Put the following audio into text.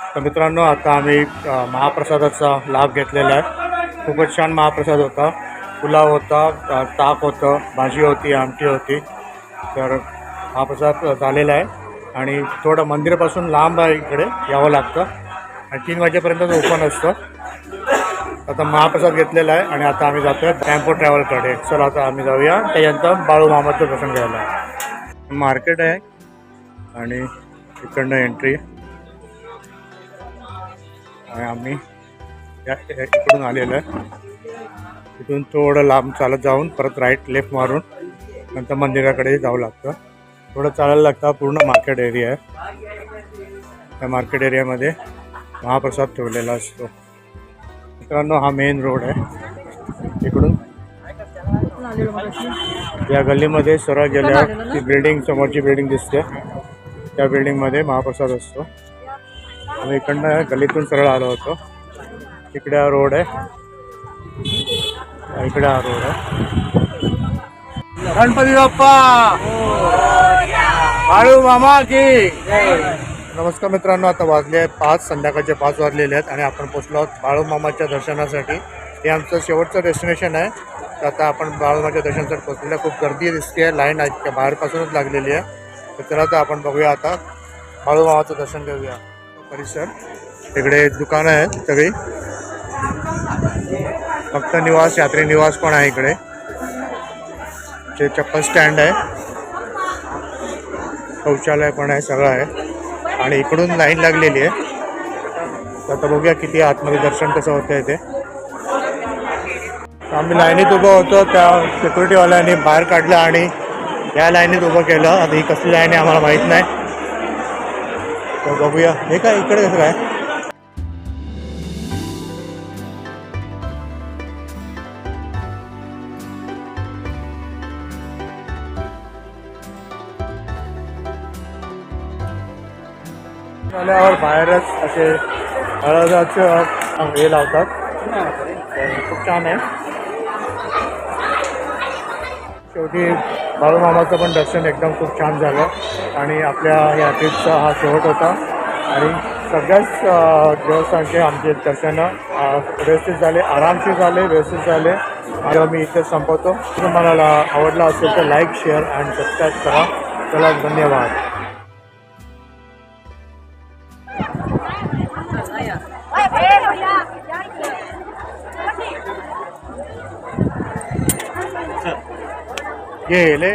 तर मित्रांनो आता आम्ही महाप्रसादाचा लाभ घेतलेला आहे. खूपच छान महाप्रसाद होता. पुलाव होता, ताक होतं, भाजी होती, आमटी होती. तर महाप्रसाद झालेला आहे आणि थोडं मंदिरापासून लांब आहे, इकडे यावं लागतं आणि 3 वाजेपर्यंत ओपन असतं. आता महाप्रसाद घेतलेला आहे आणि आता आम्ही जातो आहे टेम्पो ट्रॅव्हलकडे. चला आता आम्ही जाऊया, त्याच्यानंतर बाळूमामाचं दर्शन घ्यायला. मार्केट आहे आणि इकडनं एंट्री आणि आम्ही इकडून आलेलो आहे. इथून थोडं लांब चालत जाऊन परत राईट लेफ्ट मारून नंतर मंदिराकडे जावं लागतं. थोडं चालायला लागतं. पूर्ण मार्केट एरिया आहे. त्या मार्केट एरियामध्ये महाप्रसाद ठेवलेला असतो. मित्रांनो हा मेन रोड आहे. इकडून या गल्लीमध्ये सरळ गेल्या ती बिल्डिंग, समोरची बिल्डिंग दिसते, त्या बिल्डिंगमध्ये महाप्रसाद असतो. आम्ही इकडनं गल्लीतून सरळ आलो होतो. इकडे हा रोड आहे, इकडे हा रोड आहे. गणपती बाप्पा, बाळू मामा की. नमस्कार मित्रांनो, आता वाजले 5, संध्याकाळचे 5 वाजलेले आहेत आणि आपण पोचलो आहोत बाळूमामाच्या दर्शनासाठी. हे आमचं शेवटचं डेस्टिनेशन आहे. तर आता आपण बाळूमामाच्या दर्शनासाठी पोचलेलं आहे. खूप गर्दी दिसते आहे, लाईन आहे बाहेरपासूनच लागलेली आहे. तर चला तर आपण बघूया आता बाळूमामाचं दर्शन घेऊया. परिसर इकडे दुकानं आहेत सगळी, फक्त निवास, यात्री निवास पण आहे इकडे. जे चप्पल स्टँड आहे, शौचालय पण आहे, सगळं आहे आणि इकडून लाईन लागलेली आहे. तर आता बघूया किती आतमध्ये दर्शन कसं होतं आहे ते. आम्ही लाईनीत उभं होतो, त्या सिक्युरिटीवाल्यांनी बाहेर काढलं आणि या लाईनीत उभं केलं. आता ही कसली लाईन आहे आम्हाला माहीत नाही, तर बघूया. हे काय इकडे कसं काय. आल्यावर बाहेरच असे हळदाचं हे लावतात. खूप छान आहे. शेवटी बाळूमामाचं पण दर्शन एकदम खूप छान झालं आणि आपल्या या ट्रिपचा हा शेवट होता आणि सगळ्याच देवस्थानचे आमचे दर्शनं व्यवस्थित झाले, आरामशीर झाले, व्यवस्थित झाले. आणि मी इथे संपवतो. तुम्हाला आवडला असेल तर लाईक, शेअर आणि सबस्क्राईब करा. चला, धन्यवाद. ये ले